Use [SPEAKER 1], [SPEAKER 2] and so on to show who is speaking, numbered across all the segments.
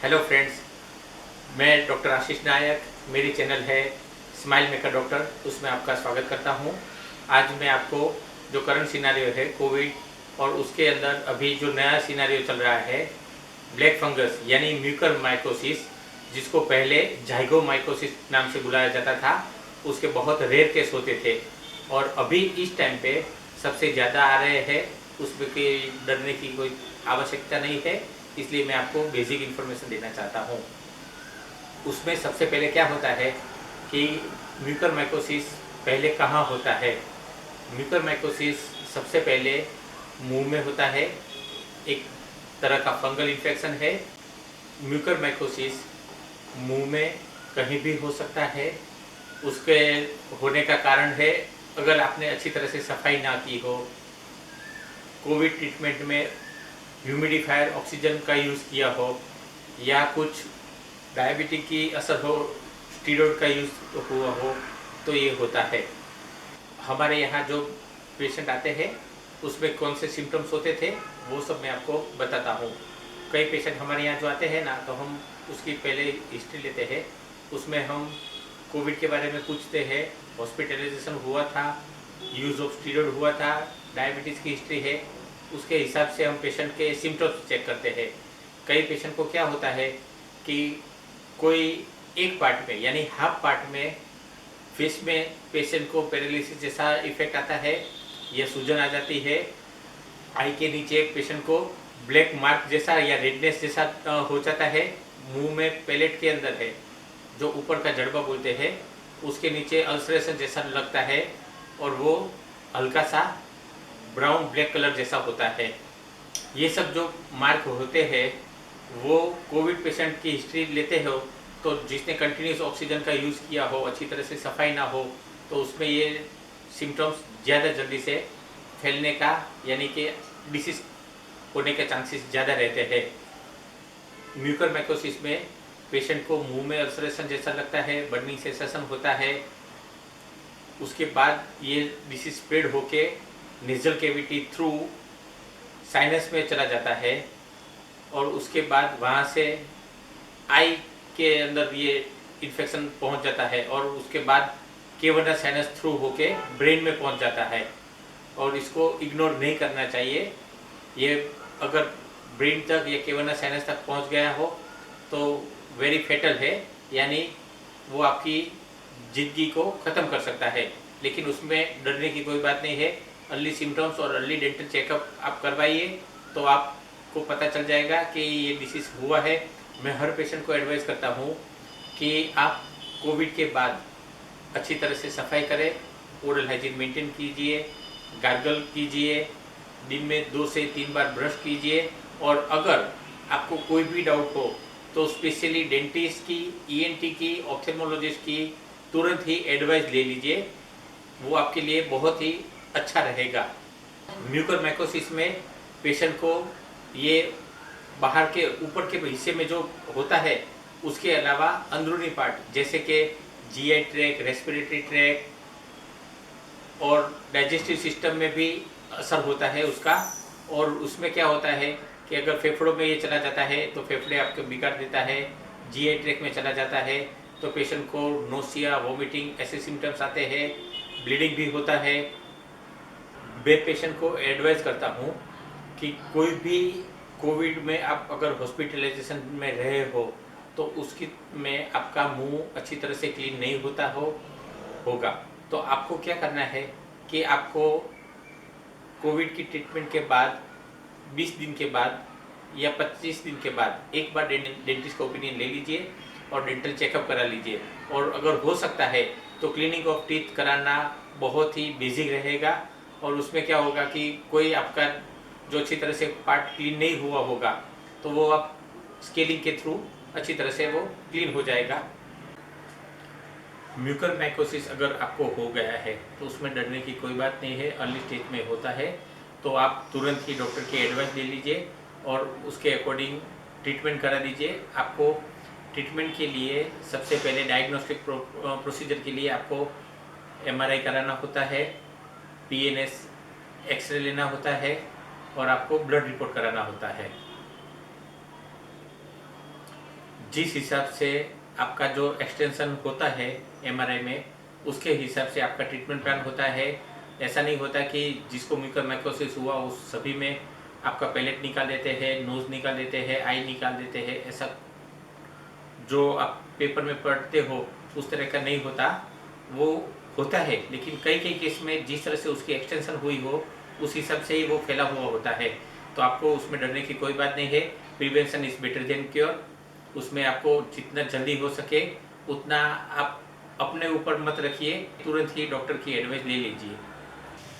[SPEAKER 1] Hello friends, मैं doctor आशीष नायक। मेरी channel है स्माइल मेकर डॉक्टर, उसमें आपका स्वागत करता हूं। आज मैं आपको जो करंट सिनारियो है कोविड और उसके अंदर अभी जो नया सिनारियो चल रहा है ब्लैक फंगस यानी म्यूकर माइकोसिस, जिसको पहले जाइगोमाइकोसिस नाम से बुलाया जाता था, उसके बहुत रेयर केस होते थे और अभी इस टाइम पे सबसे ज़्यादा आ रहे हैं। उसमें के डरने की कोई आवश्यकता नहीं है, इसलिए मैं आपको बेसिक इन्फॉर्मेशन देना चाहता हूँ। उसमें सबसे पहले क्या होता है कि म्यूकरमाइकोसिस पहले कहाँ होता है। म्यूकरमाइकोसिस सबसे पहले मुंह में होता है, एक तरह का फंगल इन्फेक्शन है। म्यूकरमाइकोसिस मुंह में कहीं भी हो सकता है। उसके होने का कारण है अगर आपने अच्छी तरह से सफाई ना की हो, कोविड ट्रीटमेंट में ह्यूमिडिफायर ऑक्सीजन का यूज़ किया हो, या कुछ डायबिटिक की असर हो, स्टीरॉयड का यूज़ हुआ हो, तो ये होता है। हमारे यहाँ जो पेशेंट आते हैं उसमें कौन से सिम्टम्स होते थे वो सब मैं आपको बताता हूँ। कई पेशेंट हमारे यहाँ जो आते हैं ना, तो हम उसकी पहले हिस्ट्री लेते हैं। उसमें हम कोविड के बारे में पूछते हैं, हॉस्पिटलाइजेशन हुआ था, यूज़ ऑफ स्टीरॉयड हुआ था, डायबिटीज़ की हिस्ट्री है। उसके हिसाब से हम पेशेंट के सिम्टम्स चेक करते हैं। कई पेशेंट को क्या होता है कि कोई एक पार्ट में यानी हाफ पार्ट में फेस में पेशेंट को पैरालिसिस जैसा इफेक्ट आता है, या सूजन आ जाती है। आई के नीचे पेशेंट को ब्लैक मार्क जैसा या रेडनेस जैसा हो जाता है। मुंह में पैलेट के अंदर है जो ऊपर का जड़बा बोलते हैं, उसके नीचे अल्सरेशन जैसा लगता है और वो हल्का सा ब्राउन ब्लैक कलर जैसा होता है। ये सब जो मार्क होते हैं वो कोविड पेशेंट की हिस्ट्री लेते हो तो जिसने कंटिन्यूस ऑक्सीजन का यूज़ किया हो, अच्छी तरह से सफाई ना हो, तो उसमें ये सिम्टम्स ज़्यादा जल्दी से फैलने का यानी कि डिसीज होने के चांसेस ज़्यादा रहते हैं। म्यूकरमाइकोसिस में पेशेंट को मुंह में अल्सरेशन जैसा लगता है, बर्निंग सेंसेशन होता है। उसके बाद ये डिसीज स्प्रेड होके नेजल कैविटी थ्रू साइनस में चला जाता है और उसके बाद वहाँ से आई के अंदर ये इन्फेक्शन पहुँच जाता है और उसके बाद केवर्नस साइनस थ्रू होके ब्रेन में पहुँच जाता है। और इसको इग्नोर नहीं करना चाहिए। ये अगर ब्रेन तक या केवर्नस साइनस तक पहुँच गया हो तो वेरी फेटल है, यानी वो आपकी ज़िंदगी को ख़त्म कर सकता है। लेकिन उसमें डरने की कोई बात नहीं है। अर्ली सिम्टम्स और अर्ली डेंटल चेकअप आप करवाइए तो आपको पता चल जाएगा कि ये डिसीज़ हुआ है। मैं हर पेशेंट को एडवाइस करता हूँ कि आप कोविड के बाद अच्छी तरह से सफाई करें, ओरल हाइजीन मेंटेन कीजिए, गार्गल कीजिए, दिन में 2 से 3 बार ब्रश कीजिए। और अगर आपको कोई भी डाउट हो तो स्पेशली डेंटिस्ट की, ईएनटी की, ऑप्थेल्मोलॉजिस्ट की तुरंत ही एडवाइस ले लीजिए, वो आपके लिए बहुत ही अच्छा रहेगा। म्यूकरमाइकोसिस में पेशेंट को ये बाहर के ऊपर के हिस्से में जो होता है उसके अलावा अंदरूनी पार्ट जैसे कि जीआई ट्रैक, रेस्पिरेटरी ट्रैक और डाइजेस्टिव सिस्टम में भी असर होता है उसका। और उसमें क्या होता है कि अगर फेफड़ों में ये चला जाता है तो फेफड़े आपको बिगाड़ देता है। जीआई ट्रैक में चला जाता है तो पेशेंट को नोसिया, वोमिटिंग ऐसे सिम्टम्स आते हैं, ब्लीडिंग भी होता है। मैं पेशेंट को एडवाइस करता हूँ कि कोई भी कोविड में आप अगर हॉस्पिटलाइजेशन में रहे हो तो उसकी में आपका मुंह अच्छी तरह से क्लीन नहीं होगा, तो आपको क्या करना है कि आपको कोविड की ट्रीटमेंट के बाद 20 दिन के बाद या 25 दिन के बाद एक बार डेंटिस्ट का ओपिनियन ले लीजिए और डेंटल चेकअप करा लीजिए। और अगर हो सकता है तो क्लीनिंग ऑफ टीथ कराना बहुत ही बेसिक रहेगा। और उसमें क्या होगा कि कोई आपका जो अच्छी तरह से पार्ट क्लीन नहीं हुआ होगा तो वो आप स्केलिंग के थ्रू अच्छी तरह से वो क्लीन हो जाएगा। म्यूकरमाइकोसिस अगर आपको हो गया है तो उसमें डरने की कोई बात नहीं है। अर्ली स्टेज में होता है तो आप तुरंत ही डॉक्टर की एडवाइस ले लीजिए और उसके अकॉर्डिंग ट्रीटमेंट करा दीजिए। आपको ट्रीटमेंट के लिए सबसे पहले डायग्नोस्टिक प्रोसीजर के लिए आपको एमआरआई कराना होता है, पीएनएस एक्सरे लेना होता है और आपको ब्लड रिपोर्ट कराना होता है। जिस हिसाब से आपका जो एक्सटेंशन होता है एमआरआई में, उसके हिसाब से आपका ट्रीटमेंट प्लान होता है। ऐसा नहीं होता कि जिसको म्यूकरमाइकोसिस हुआ उस सभी में आपका पैलेट निकाल देते हैं, नोज निकाल देते हैं, आई निकाल देते हैं। ऐसा जो आप पेपर में पढ़ते हो उस तरह का नहीं होता। वो होता है, लेकिन कई कई केस में जिस तरह से उसकी एक्सटेंशन हुई हो उस हिसाब से ही वो फैला हुआ होता है। तो आपको उसमें डरने की कोई बात नहीं है। Prevention is better than cure. उसमें आपको जितना जल्दी हो सके उतना आप अपने ऊपर मत रखिए, तुरंत ही डॉक्टर की एडवाइस ले लीजिए।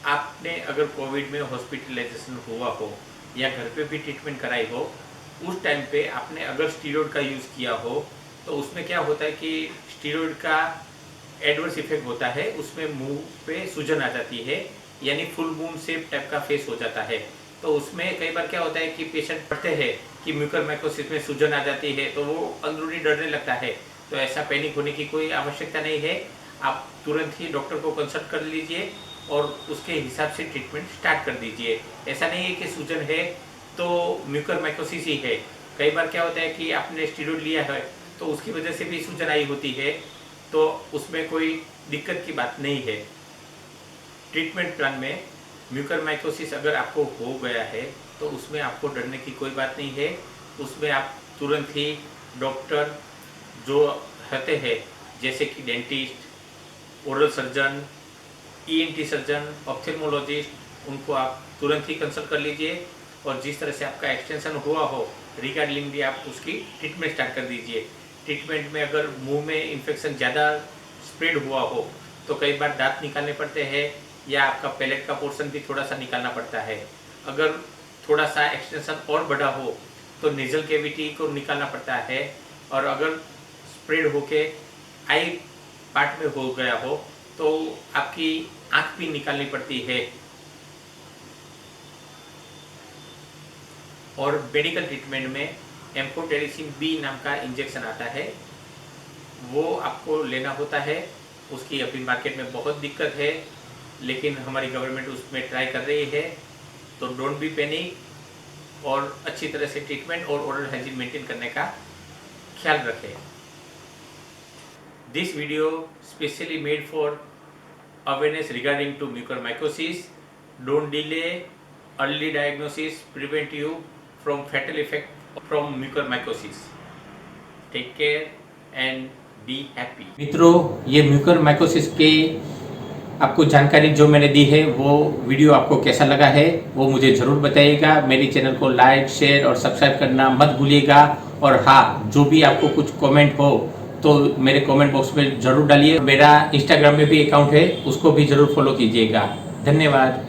[SPEAKER 1] आपने अगर कोविड में हॉस्पिटलाइजेशन हुआ हो या घर पे भी ट्रीटमेंट कराई हो, उस टाइम पे आपने अगर स्टीरॉयड का यूज़ किया हो तो उसमें क्या होता है कि स्टीरॉयड का एडवर्स इफेक्ट होता है। उसमें मुंह पे सूजन आ जाती है, यानी फुल मून शेप टाइप का फेस हो जाता है। तो उसमें कई बार क्या होता है कि पेशेंट पढ़ते हैं कि म्यूकरमाइकोसिस में सूजन आ जाती है, तो वो अंदरूनी डरने लगता है। तो ऐसा पैनिक होने की कोई आवश्यकता नहीं है। आप तुरंत ही डॉक्टर को कंसल्ट कर लीजिए और उसके हिसाब से ट्रीटमेंट स्टार्ट कर दीजिए। ऐसा नहीं है कि सूजन है तो म्यूकरमाइकोसिस ही है। कई बार क्या होता है कि आपने स्टीरॉयड लिया है तो उसकी वजह से भी सूजन आई होती है, तो उसमें कोई दिक्कत की बात नहीं है। ट्रीटमेंट प्लान में म्यूकरमाइकोसिस अगर आपको हो गया है तो उसमें आपको डरने की कोई बात नहीं है। उसमें आप तुरंत ही डॉक्टर जो रहते हैं, जैसे कि dentist, oral surgeon, ENT surgeon, ophthalmologist, उनको आप तुरंत ही कंसल्ट कर लीजिए और जिस तरह से आपका एक्सटेंशन हुआ हो रिगार्डिंग भी आप उसकी ट्रीटमेंट स्टार्ट कर दीजिए। ट्रीटमेंट में अगर मुंह में इन्फेक्शन ज़्यादा स्प्रेड हुआ हो तो कई बार दांत निकालने पड़ते हैं या आपका पैलेट का पोर्शन भी थोड़ा सा निकालना पड़ता है। अगर थोड़ा सा एक्सटेंशन और बड़ा हो तो नेजल कैविटी को निकालना पड़ता है, और अगर स्प्रेड होके आई पार्ट में हो गया हो तो आपकी आँख भी निकालनी पड़ती है। और मेडिकल ट्रीटमेंट में एम्फोटेरिसिन बी नाम का इंजेक्शन आता है, वो आपको लेना होता है। उसकी अभी मार्केट में बहुत दिक्कत है, लेकिन हमारी गवर्नमेंट उसमें ट्राई कर रही है। तो डोंट बी पैनिक और अच्छी तरह से ट्रीटमेंट और ओरल हाइजीन मेंटेन करने का ख्याल रखें। This video specially made for awareness regarding to mucormycosis. Don't delay, early diagnosis prevent you from fatal effect from mucormycosis. Take care and be happy. मित्रों, ये म्यूकरमाइकोसिस के आपको जानकारी जो मैंने दी है वो वीडियो आपको कैसा लगा है वो मुझे ज़रूर बताइएगा। मेरी चैनल को लाइक, शेयर और सब्सक्राइब करना मत भूलिएगा। और हाँ, जो भी आपको कुछ कमेंट हो तो मेरे कमेंट बॉक्स में ज़रूर डालिए। मेरा इंस्टाग्राम में भी अकाउंट है, उसको भी ज़रूर फॉलो कीजिएगा। धन्यवाद।